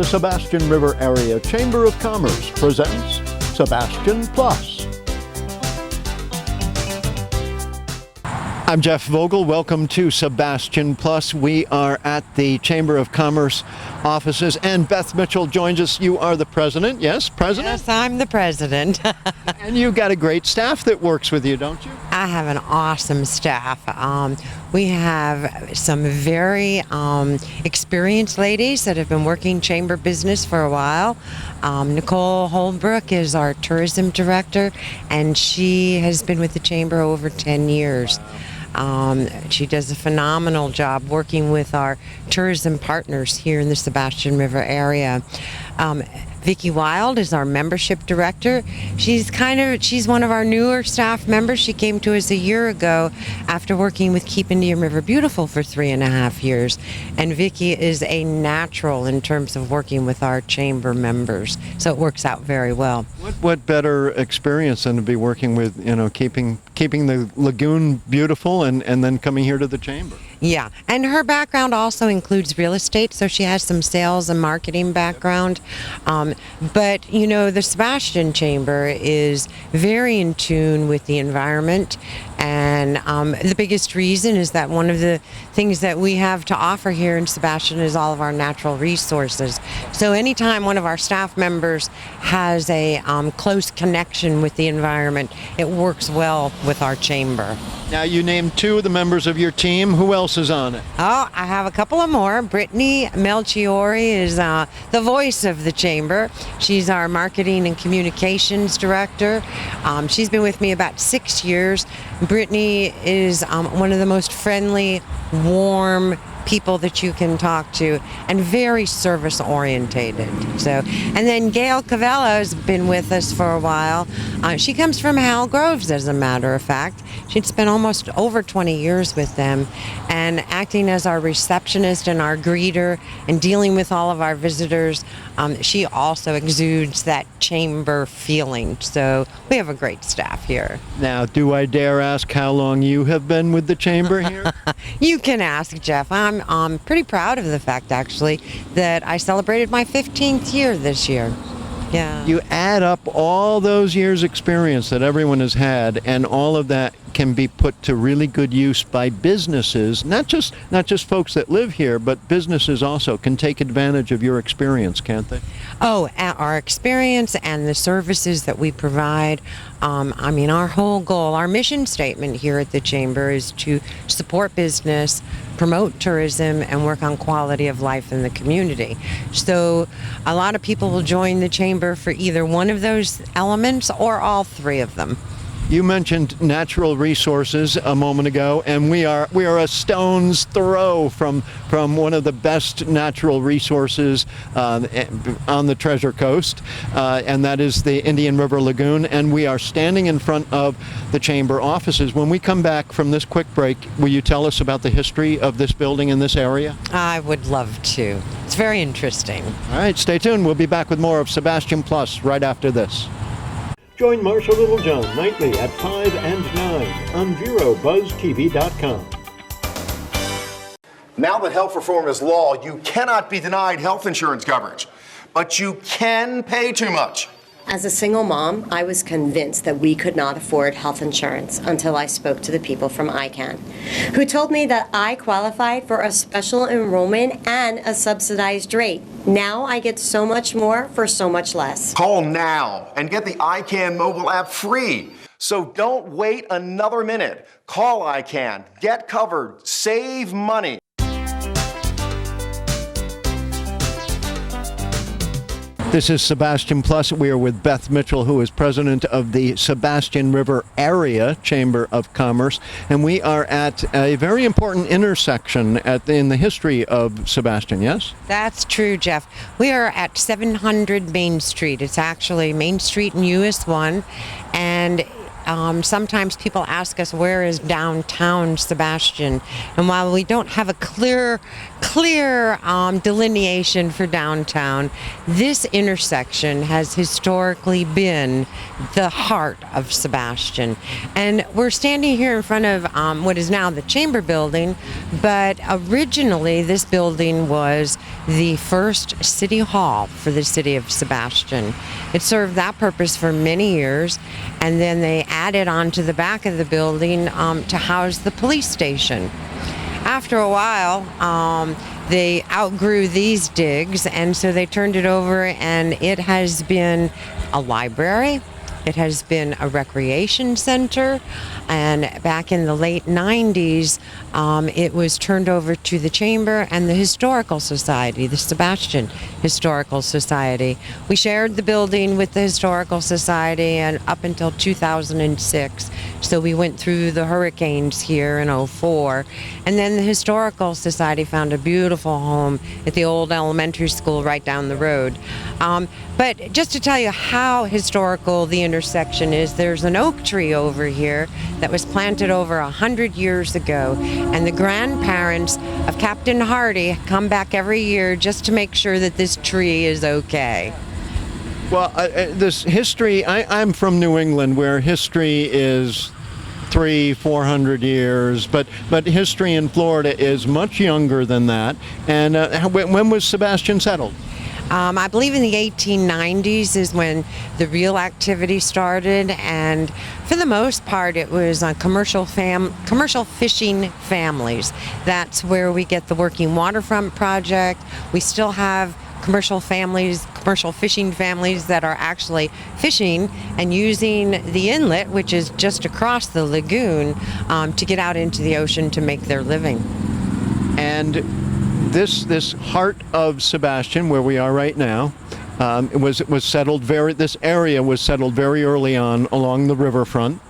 The Sebastian River Area Chamber of Commerce presents Sebastian Plus. I'm Jeff Vogel. Welcome to Sebastian Plus. We are at the Chamber of Commerce offices, and Beth Mitchell joins us. You are the president, yes? President? Yes, I'm the president. And you've got a great staff that works with you, don't you? I have an awesome staff. We have some very experienced ladies that have been working chamber business for a while. Nicole Holbrook is our tourism director, and she has been with the chamber over 10 years. She does a phenomenal job working with our tourism partners here in the Sebastian River area. Vicki Wild is our membership director. She's one of our newer staff members. She came to us a year ago after working with Keep Indian River Beautiful for 3.5 years. And Vicki is a natural in terms of working with our chamber members. So it works out very well. What better experience than to be working with, keeping the lagoon beautiful and then coming here to the chamber? Yeah, and her background also includes real estate, so she has some sales and marketing background. But, the Sebastian Chamber is very in tune with the environment, and the biggest reason is that one of the things that we have to offer here in Sebastian is all of our natural resources. So anytime one of our staff members has a close connection with the environment, it works well with our chamber. Now, you named 2 of the members of your team. Who else is on it? Oh, I have a couple of more. Brittany Melchiori is the voice of the chamber. She's our marketing and communications director. She's been with me about 6 years. Brittany is one of the most friendly, warm people that you can talk to, and very service orientated. And then Gail Cavello has been with us for a while. She comes from Hal Groves, as a matter of fact. She'd spent almost over 20 years with them, and acting as our receptionist and our greeter and dealing with all of our visitors. She also exudes that chamber feeling. So we have a great staff here. Now, do I dare ask how long you have been with the chamber here? You can ask, Jeff. I'm pretty proud of the fact, actually, that I celebrated my 15th year this year. Yeah. You add up all those years' experience that everyone has had, and all of that can be put to really good use by businesses, not just folks that live here, but businesses also can take advantage of your experience, can't they? Oh, our experience and the services that we provide. Our whole goal, our mission statement here at the Chamber is to support business, promote tourism, and work on quality of life in the community. So a lot of people will join the Chamber for either one of those elements or all 3 of them. You mentioned natural resources a moment ago, and we are a stone's throw from one of the best natural resources on the Treasure Coast, and that is the Indian River Lagoon. And we are standing in front of the chamber offices. When we come back from this quick break, will you tell us about the history of this building in this area? I would love to. It's very interesting. All right, stay tuned. We'll be back with more of Sebastian Plus right after this. Join Marsha Littlejohn nightly at 5 and 9 on VeroBuzzTV.com. Now that health reform is law, you cannot be denied health insurance coverage, but you can pay too much. As a single mom, I was convinced that we could not afford health insurance until I spoke to the people from ICANN, who told me that I qualified for a special enrollment and a subsidized rate. Now I get so much more for so much less. Call now and get the ICANN mobile app free. So don't wait another minute. Call ICANN, get covered, save money. This is Sebastian Plus. We are with Beth Mitchell, who is president of the Sebastian River Area Chamber of Commerce, and we are at a very important intersection in the history of Sebastian, yes? That's true, Jeff. We are at 700 Main Street. It's actually Main Street and US 1, and sometimes people ask us, where is downtown Sebastian? And while we don't have a clear delineation for downtown, this intersection has historically been the heart of Sebastian. And we're standing here in front of what is now the Chamber Building, but originally this building was the first city hall for the city of Sebastian. It served that purpose for many years, and then they added on to the back of the building to house the police station. After a while, they outgrew these digs, and so they turned it over, and it has been a library. It has been a recreation center, and back in the late 90s, it was turned over to the Chamber and the Historical Society, the Sebastian Historical Society. We shared the building with the Historical Society and up until 2006. So we went through the hurricanes here in '04, and then the Historical Society found a beautiful home at the old elementary school right down the road. But just to tell you how historical the intersection is, there's an oak tree over here that was planted over 100 years ago, and the grandparents of Captain Hardy come back every year just to make sure that this tree is okay. Well, this history, I'm from New England, where history is 300-400 years, but history in Florida is much younger than that. And when was Sebastian settled? I believe in the 1890s is when the real activity started, and for the most part it was commercial fishing families. That's where we get the Working Waterfront Project. We still have commercial fishing families that are actually fishing and using the inlet, which is just across the lagoon, to get out into the ocean to make their living. And this heart of Sebastian, where we are right now, was settled this area was settled very early on along the riverfront,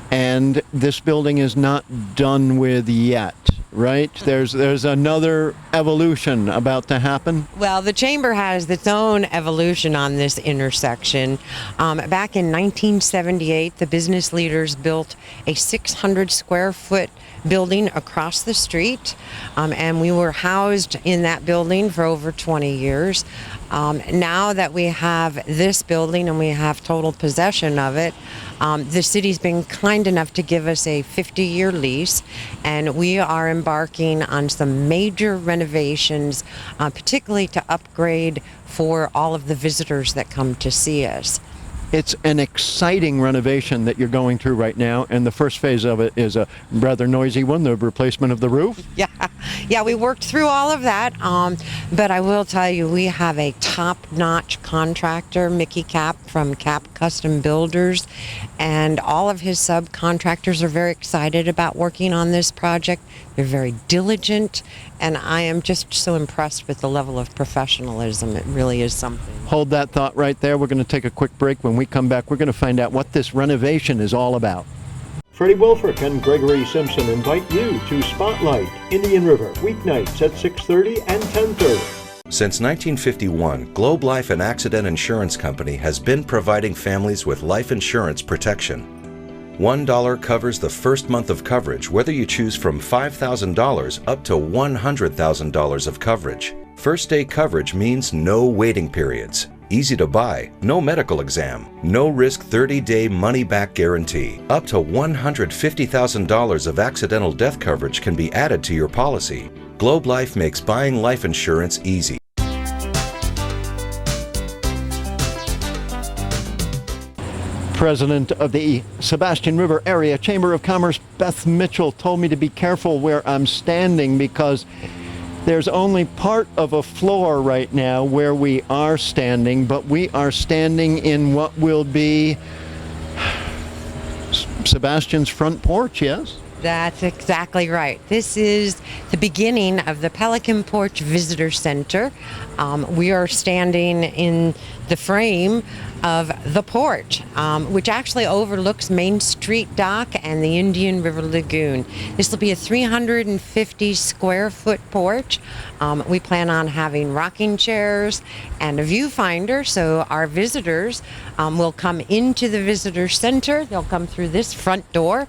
and this building is not done with yet, right? There's another evolution about to happen. Well, the Chamber has its own evolution on this intersection. Back in 1978, the business leaders built a 600 square foot building across the street, and we were housed in that building for over 20 years. Now that we have this building and we have total possession of it, the city's been kind enough to give us a 50-year lease, and we are embarking on some major renovations, particularly to upgrade for all of the visitors that come to see us. It's an exciting renovation that you're going through right now, and the first phase of it is a rather noisy one, the replacement of the roof. Yeah, we worked through all of that, but I will tell you, we have a top-notch contractor, Mickey Cap from Cap Custom Builders, and all of his subcontractors are very excited about working on this project. They're very diligent, and I am just so impressed with the level of professionalism. It really is something. Hold that thought right there. We're going to take a quick break. When we come back, we're going to find out what this renovation is all about. Freddie Wolfrick and Gregory Simpson invite you to Spotlight, Indian River, weeknights at 6:30 and 10:30. Since 1951, Globe Life and Accident Insurance Company has been providing families with life insurance protection. $1 covers the first month of coverage, whether you choose from $5,000 up to $100,000 of coverage. First day coverage means no waiting periods. Easy to buy, no medical exam, no risk 30-day money-back guarantee. Up to $150,000 of accidental death coverage can be added to your policy. Globe Life makes buying life insurance easy. President of the Sebastian River Area Chamber of Commerce, Beth Mitchell, told me to be careful where I'm standing because there's only part of a floor right now where we are standing, but we are standing in what will be Sebastian's front porch, yes? That's exactly right. This is the beginning of the Pelican Porch Visitor Center. We are standing in the frame of the porch, which actually overlooks Main Street Dock and the Indian River Lagoon. This will be a 350 square foot porch. We plan on having rocking chairs and a viewfinder, so our visitors will come into the visitor center. They'll come through this front door,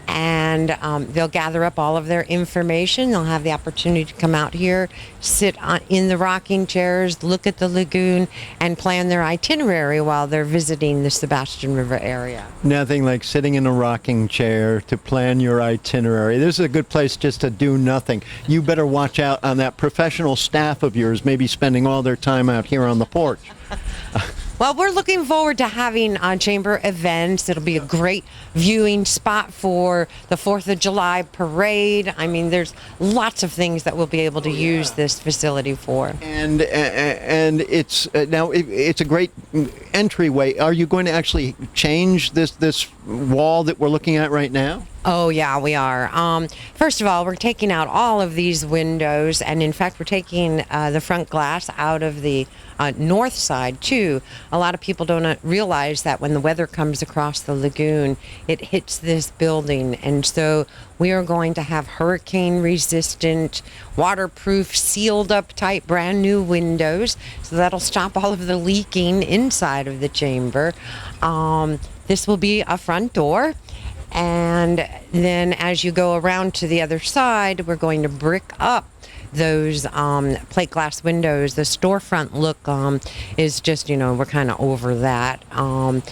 and they'll gather up all of their information. They'll have the opportunity to come out here, sit in the rocking chairs, look at the lagoon, and plan their itinerary while they're visiting the Sebastian River area. Nothing like sitting in a rocking chair to plan your itinerary. This is a good place just to do nothing. You better watch out on that professional staff of yours, maybe spending all their time out here on the porch. Well, we're looking forward to having chamber events. It'll be a great viewing spot for the 4th of July parade. I mean, there's lots of things that we'll be able to use this facility for. And it's now it's a great entryway. Are you going to actually change this wall that we're looking at right now? Oh, yeah, we are. First of all, we're taking out all of these windows, and in fact, we're taking the front glass out of the north side, too. A lot of people don't realize that when the weather comes across the lagoon, it hits this building, and so we are going to have hurricane-resistant, waterproof, sealed-up type brand-new windows, so that'll stop all of the leaking inside of the chamber. This will be a front door. And then as you go around to the other side, we're going to brick up those plate glass windows. The storefront look is just, we're kind of over that. And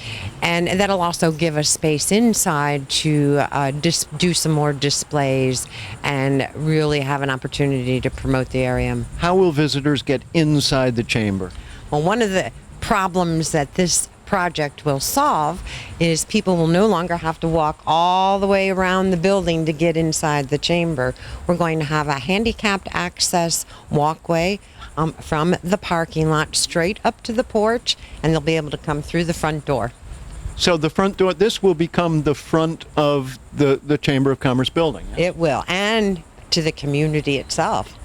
that'll also give us space inside to do some more displays and really have an opportunity to promote the area. How will visitors get inside the chamber? Well, one of the problems that this project will solve is people will no longer have to walk all the way around the building to get inside the chamber. We're going to have a handicapped access walkway from the parking lot straight up to the porch, and they'll be able to come through the front door. So the front door, this will become the front of the Chamber of Commerce building. It will, and to the community itself.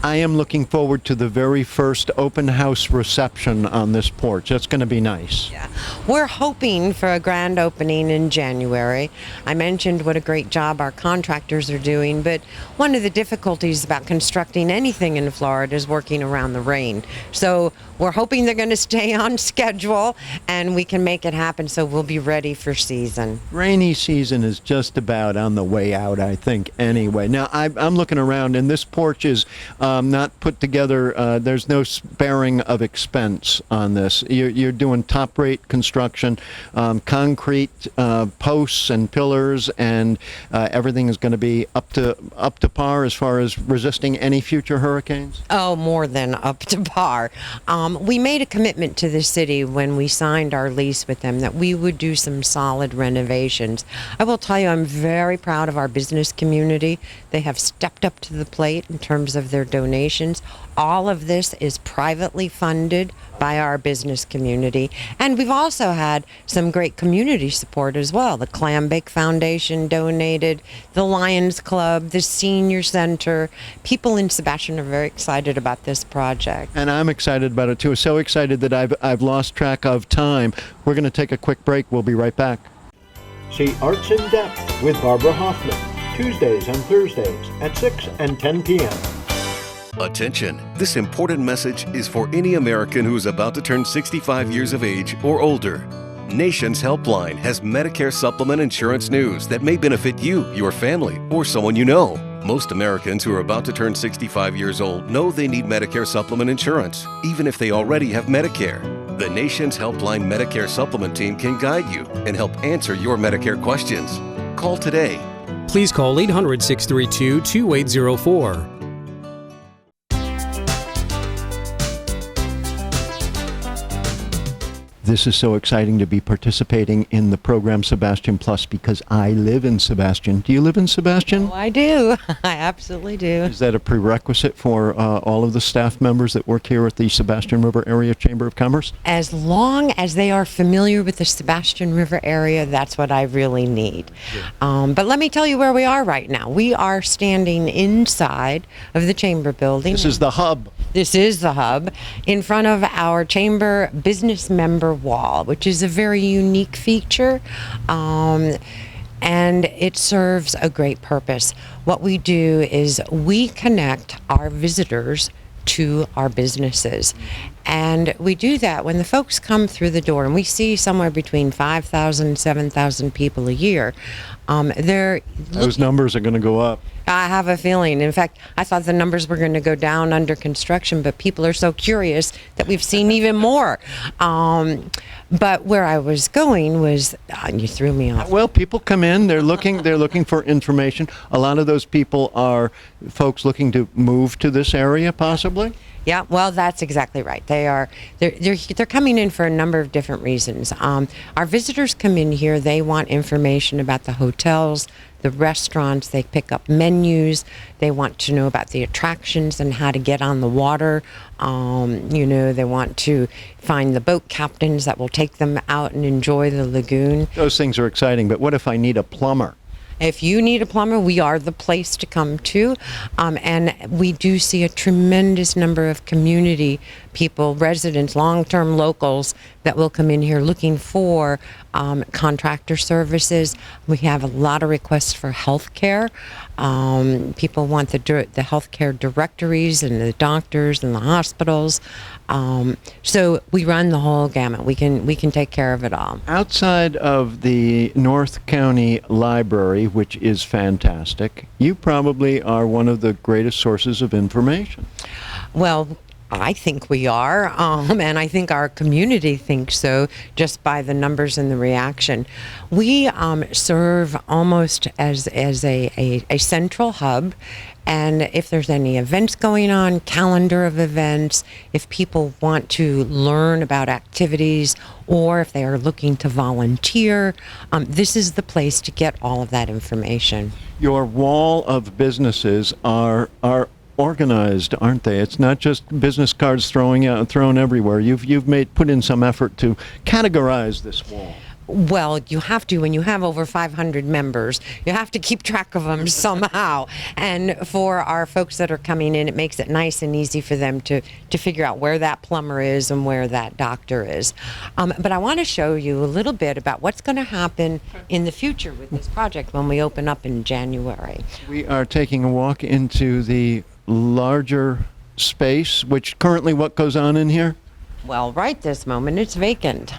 I am looking forward to the very first open house reception on this porch. That's going to be nice. Yeah. We're hoping for a grand opening in January. I mentioned what a great job our contractors are doing, but one of the difficulties about constructing anything in Florida is working around the rain. So we're hoping they're going to stay on schedule and we can make it happen, so we'll be ready for season. Rainy season is just about on the way out, I think, anyway. Now, I'm looking around, and this porch is not put together. There's no sparing of expense on this. You're doing top-rate construction, concrete posts and pillars, and everything is going to be up to par as far as resisting any future hurricanes? Oh, more than up to par. We made a commitment to the city when we signed our lease with them that we would do some solid renovations. I will tell you, I'm very proud of our business community. They have stepped up to the plate in terms of their donations. All of this is privately funded by our business community. And we've also had some great community support as well. The Clam Bake Foundation donated, the Lions Club, the Senior Center. People in Sebastian are very excited about this project. And I'm excited about it too. So excited that I've lost track of time. We're going to take a quick break. We'll be right back. See Arts in Depth with Barbara Hoffman, Tuesdays and Thursdays at 6 and 10 p.m. Attention! This important message is for any American who is about to turn 65 years of age or older. Nation's Helpline has Medicare supplement insurance news that may benefit you, your family, or someone you know. Most Americans who are about to turn 65 years old know they need Medicare supplement insurance, even if they already have Medicare. The Nation's Helpline Medicare supplement team can guide you and help answer your Medicare questions. Call today. Please call 800-632-2804. This is so exciting to be participating in the program Sebastian Plus because I live in Sebastian. Do you live in Sebastian? Oh, I do. I absolutely do. Is that a prerequisite for all of the staff members that work here at the Sebastian River Area Chamber of Commerce? As long as they are familiar with the Sebastian River area, that's what I really need. But let me tell you where we are right now. We are standing inside of the chamber building. This is the hub. This is the hub in front of our chamber business member wall, which is a very unique feature. And it serves a great purpose. What we do is we connect our visitors to our businesses. And we do that when the folks come through the door, and we see somewhere between 5,000 and 7,000 people a year. Those numbers are going to go up. I have a feeling. In fact, I thought the numbers were going to go down under construction, but people are so curious that we've seen even more. But where I was going was, you threw me off. Well, people come in, they're looking for information. A lot of those people are folks looking to move to this area, possibly. Yeah, well, that's exactly right. They're coming in for a number of different reasons. Our visitors come in here, they want information about the hotels, the restaurants, they pick up menus, they want to know about the attractions and how to get on the water. They want to find the boat captains that will take them out and enjoy the lagoon. Those things are exciting, but what if I need a plumber? If you need a plumber, we are the place to come to. And we do see a tremendous number of community people, residents, long-term locals that will come in here looking for contractor services. We have a lot of requests for health care. People want the health care directories and the doctors and the hospitals. So we run the whole gamut. We can take care of it all. Outside of the North County Library, which is fantastic, you probably are one of the greatest sources of information. Well, I think we are, and I think our community thinks so, just by the numbers and the reaction. We serve almost as a central hub, and if there's any events going on, calendar of events, if people want to learn about activities, or if they are looking to volunteer, this is the place to get all of that information. Your wall of businesses are organized, aren't they? It's not just business cards thrown everywhere. You've put in some effort to categorize this wall. Well, you have to. When you have over 500 members, you have to keep track of them somehow. And for our folks that are coming in, it makes it nice and easy for them to figure out where that plumber is and where that doctor is. But I want to show you a little bit about what's going to happen in the future with this project when we open up in January. We are taking a walk into the larger space, which currently what goes on in here? Well, right this moment, it's vacant.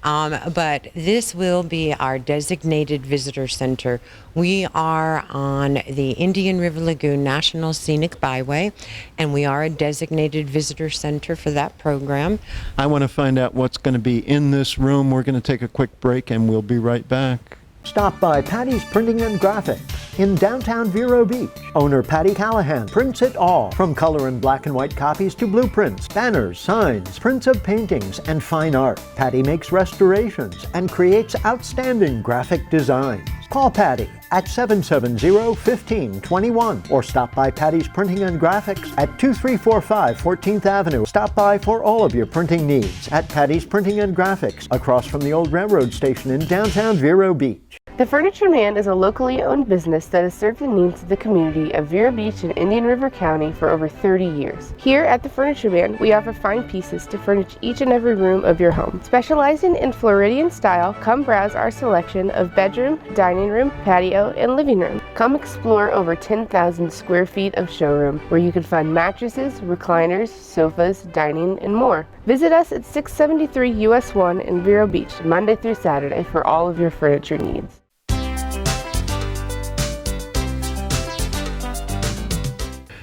But this will be our designated visitor center. We are on the Indian River Lagoon National Scenic Byway, and we are a designated visitor center for that program. I want to find out what's going to be in this room. We're going to take a quick break, and we'll be right back. Stop by Patty's Printing and Graphics in downtown Vero Beach. Owner Patty Callahan prints it all, from color and black and white copies to blueprints, banners, signs, prints of paintings, and fine art. Patty makes restorations and creates outstanding graphic designs. Call Patty at 770-1521 or stop by Patty's Printing and Graphics at 2345 14th Avenue. Stop by for all of your printing needs at Patty's Printing and Graphics, across from the old railroad station in downtown Vero Beach. The Furniture Man is a locally owned business that has served the needs of the community of Vero Beach and Indian River County for over 30 years. Here at the Furniture Man, we offer fine pieces to furnish each and every room of your home. Specializing in Floridian style, come browse our selection of bedroom, dining room, patio, and living room. Come explore over 10,000 square feet of showroom, where you can find mattresses, recliners, sofas, dining, and more. Visit us at 673 US 1 in Vero Beach, Monday through Saturday, for all of your furniture needs.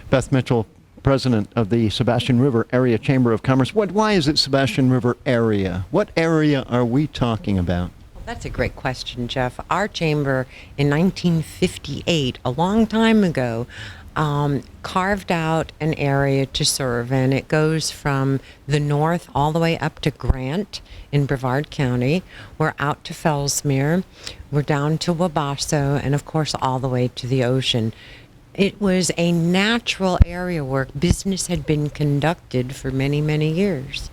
Beth Mitchell, President of the Sebastian River Area Chamber of Commerce. Why is it Sebastian River area? What area are we talking about? Well, that's a great question, Jeff. Our chamber in 1958, a long time ago, carved out an area to serve, and it goes from the north all the way up to Grant in Brevard County. We're out to Fellsmere. We're down to Wabasso, and of course all the way to the ocean. It was a natural area where business had been conducted for many, many years.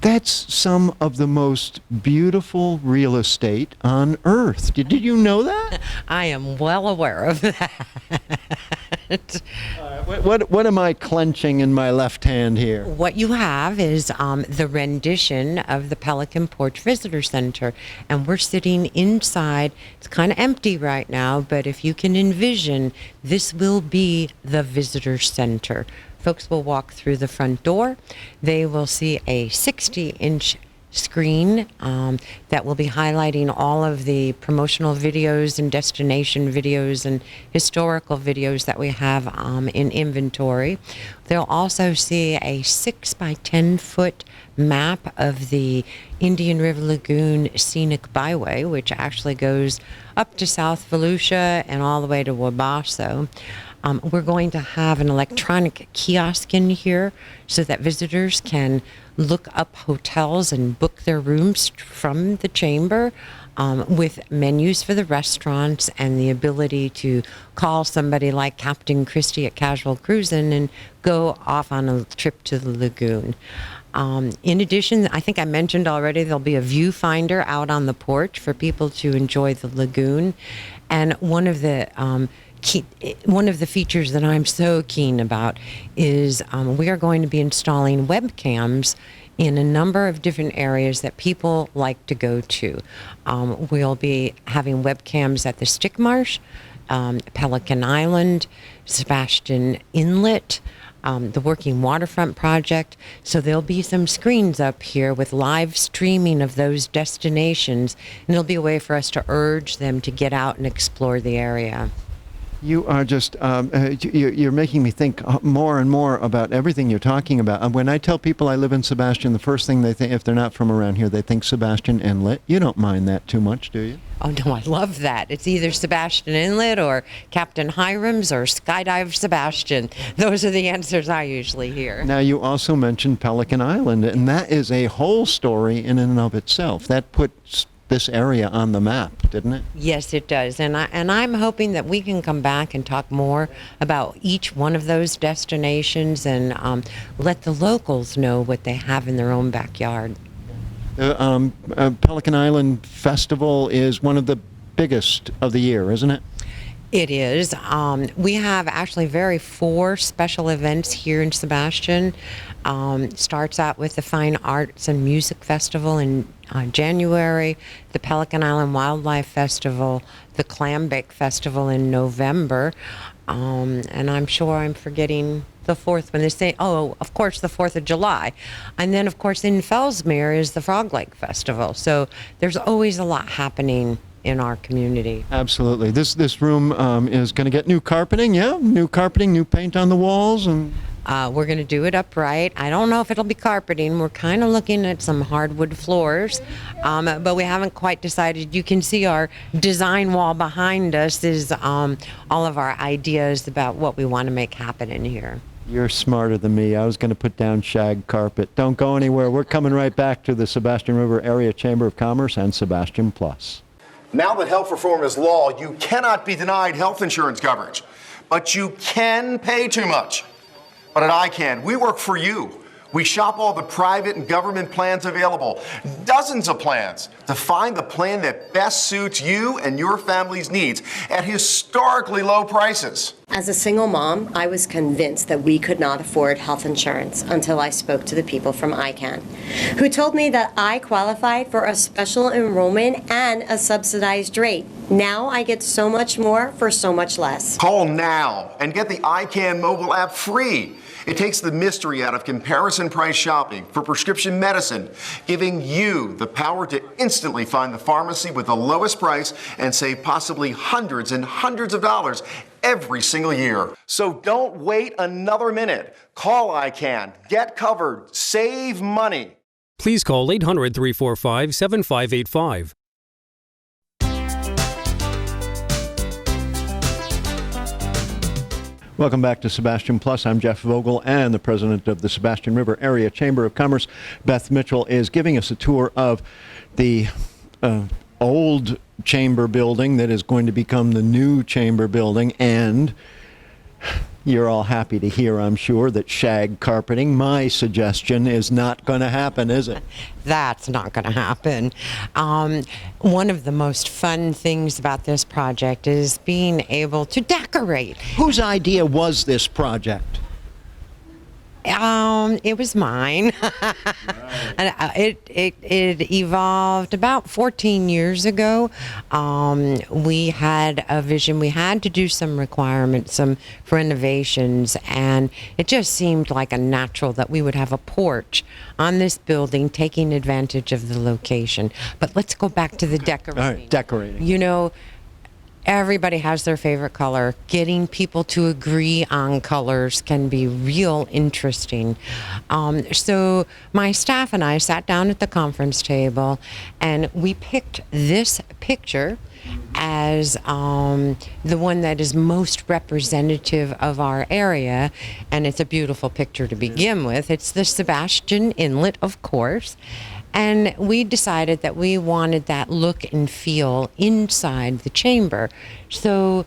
That's some of the most beautiful real estate on earth. Did you know that? I am well aware of that. What am I clenching in my left hand here? What you have is the rendition of the Pelican Porch Visitor Center, and we're sitting inside. It's kind of empty right now, but if you can envision, this will be the visitor center. Folks will walk through the front door. They will see a 60-inch screen that will be highlighting all of the promotional videos and destination videos and historical videos that we have in inventory. They'll also see a 6 by 10 foot map of the Indian River Lagoon Scenic Byway, which actually goes up to South Volusia and all the way to Wabasso. We're going to have an electronic kiosk in here so that visitors can look up hotels and book their rooms from the chamber, with menus for the restaurants and the ability to call somebody like Captain Christie at Casual Cruisin' and go off on a trip to the lagoon. In addition, I think I mentioned already, there'll be a viewfinder out on the porch for people to enjoy the lagoon. And one of the features that I'm so keen about is we are going to be installing webcams in a number of different areas that people like to go to. We'll be having webcams at the Stick Marsh, Pelican Island, Sebastian Inlet, the Working Waterfront Project. So there'll be some screens up here with live streaming of those destinations, and it'll be a way for us to urge them to get out and explore the area. You are just, you're making me think more and more about everything you're talking about. When I tell people I live in Sebastian, the first thing they think, if they're not from around here, they think Sebastian Inlet. You don't mind that too much, do you? Oh, no, I love that. It's either Sebastian Inlet or Captain Hiram's or Skydive Sebastian. Those are the answers I usually hear. Now, you also mentioned Pelican Island, and that is a whole story in and of itself. That puts this area on the map, didn't it? Yes, it does. And I'm hoping that we can come back and talk more about each one of those destinations and let the locals know what they have in their own backyard. Pelican Island Festival is one of the biggest of the year, isn't it? It is. We have actually four special events here in Sebastian. Starts out with the Fine Arts and Music Festival in January, the Pelican Island Wildlife Festival, the Clam Bake Festival in November, and I'm sure I'm forgetting the fourth one. They say, oh, of course, the 4th of July. And then, of course, in Fellsmere is the Frog Lake Festival. So there's always a lot happening in our community. Absolutely. This room is going to get new carpeting, yeah? New carpeting, new paint on the walls, and we're going to do it upright. I don't know if it'll be carpeting. We're kind of looking at some hardwood floors, but we haven't quite decided. You can see our design wall behind us is all of our ideas about what we want to make happen in here. You're smarter than me. I was going to put down shag carpet. Don't go anywhere. We're coming right back to the Sebastian River Area Chamber of Commerce and Sebastian Plus. Now that health reform is law, you cannot be denied health insurance coverage, but you can pay too much. But at ICANN, we work for you. We shop all the private and government plans available, dozens of plans, to find the plan that best suits you and your family's needs at historically low prices. As a single mom, I was convinced that we could not afford health insurance until I spoke to the people from ICANN, who told me that I qualified for a special enrollment and a subsidized rate. Now I get so much more for so much less. Call now and get the ICANN mobile app free. It takes the mystery out of comparison price shopping for prescription medicine, giving you the power to instantly find the pharmacy with the lowest price and save possibly hundreds and hundreds of dollars every single year. So don't wait another minute. Call ICANN, get covered, save money. Please call 800-345-7585. Welcome back to Sebastian Plus. I'm Jeff Vogel, and the president of the Sebastian River Area Chamber of Commerce, Beth Mitchell, is giving us a tour of the old chamber building that is going to become the new chamber building. And you're all happy to hear, I'm sure, that shag carpeting, my suggestion, is not going to happen, is it? That's not going to happen. One of the most fun things about this project is being able to decorate. Whose idea was this project? It was mine. And it evolved about 14 years ago. We had a vision. We had to do some requirements, some renovations, and it just seemed like a natural that we would have a porch on this building, taking advantage of the location. But let's go back to the decorating. All right, decorating. You know, everybody has their favorite color. Getting people to agree on colors can be real interesting. So my staff and I sat down at the conference table and we picked this picture as the one that is most representative of our area, and it's a beautiful picture to begin with. It's the Sebastian Inlet, of course. And we decided that we wanted that look and feel inside the chamber. So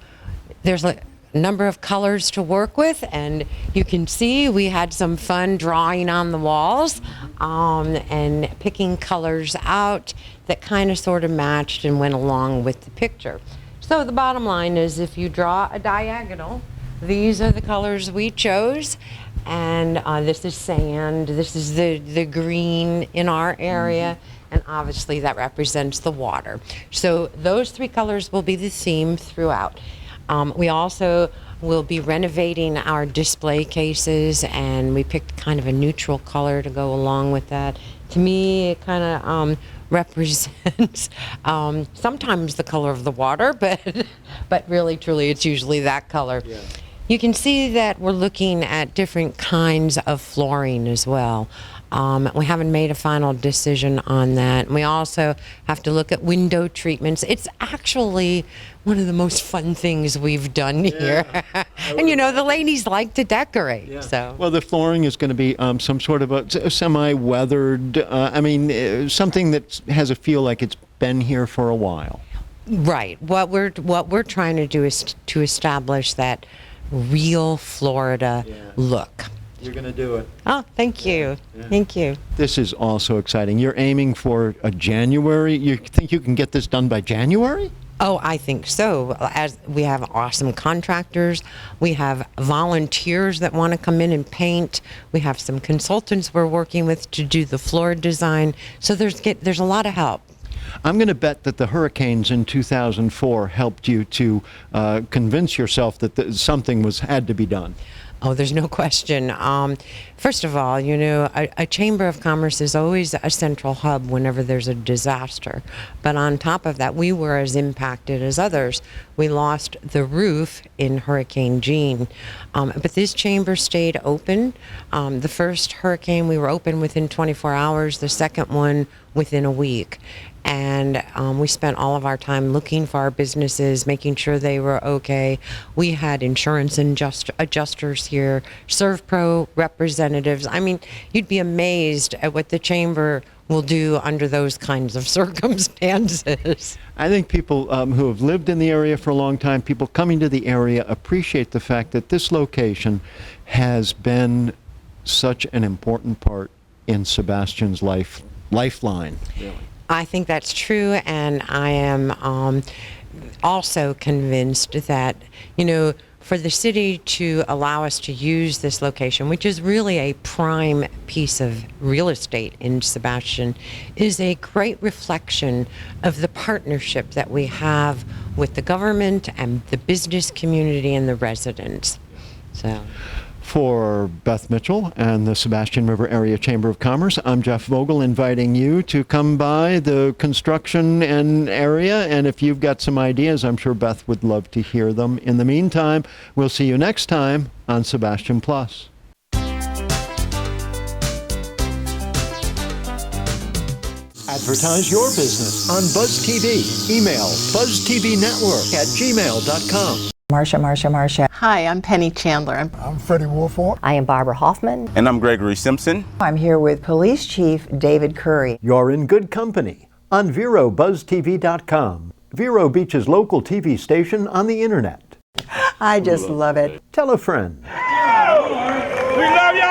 there's a number of colors to work with, and you can see we had some fun drawing on the walls and picking colors out that kind of sort of matched and went along with the picture. So the bottom line is, if you draw a diagonal, these are the colors we chose. And this is sand, this is the green in our area, and obviously that represents the water. So those three colors will be the theme throughout. We also will be renovating our display cases, and we picked kind of a neutral color to go along with that. To me, it kind of represents sometimes the color of the water, but really, truly, it's usually that color. Yeah. You can see that we're looking at different kinds of flooring as well. We haven't made a final decision on that. And we also have to look at window treatments. It's actually one of the most fun things we've done here. And you know, the ladies like to decorate. Yeah. So. Well, the flooring is going to be some sort of a semi-weathered, something that has a feel like it's been here for a while. Right. What we're trying to do is to establish that real Florida look. You're going to do it. Oh, thank you. Yeah. Thank you. This is also exciting. You're aiming for a January. You think you can get this done by January? Oh, I think so. As we have awesome contractors, we have volunteers that want to come in and paint. We have some consultants we're working with to do the floor design. So there's a lot of help. I'm going to bet that the hurricanes in 2004 helped you to convince yourself that something had to be done. Oh, there's no question. First of all, you know, a Chamber of Commerce is always a central hub whenever there's a disaster. But on top of that, we were as impacted as others. We lost the roof in Hurricane Jean. But this chamber stayed open. The first hurricane, we were open within 24 hours. The second one, within a week. And we spent all of our time looking for our businesses, making sure they were okay. We had insurance adjusters here, ServPro representatives. I mean, you'd be amazed at what the chamber will do under those kinds of circumstances. I think people who have lived in the area for a long time, people coming to the area, appreciate the fact that this location has been such an important part in Sebastian's lifeline. Really. I think that's true, and I am also convinced that, you know, for the city to allow us to use this location, which is really a prime piece of real estate in Sebastian, is a great reflection of the partnership that we have with the government and the business community and the residents. So. For Beth Mitchell and the Sebastian River Area Chamber of Commerce, I'm Jeff Vogel, inviting you to come by the construction and area, and if you've got some ideas, I'm sure Beth would love to hear them. In the meantime, we'll see you next time on Sebastian Plus. Advertise your business on Buzz TV. Email buzztvnetwork@gmail.com. Marsha. Hi, I'm Penny Chandler. I'm Freddie Wolford. I am Barbara Hoffman. And I'm Gregory Simpson. I'm here with Police Chief David Curry. You're in good company on VeroBuzzTV.com, Vero Beach's local TV station on the internet. I just love it. Tell a friend. We love you.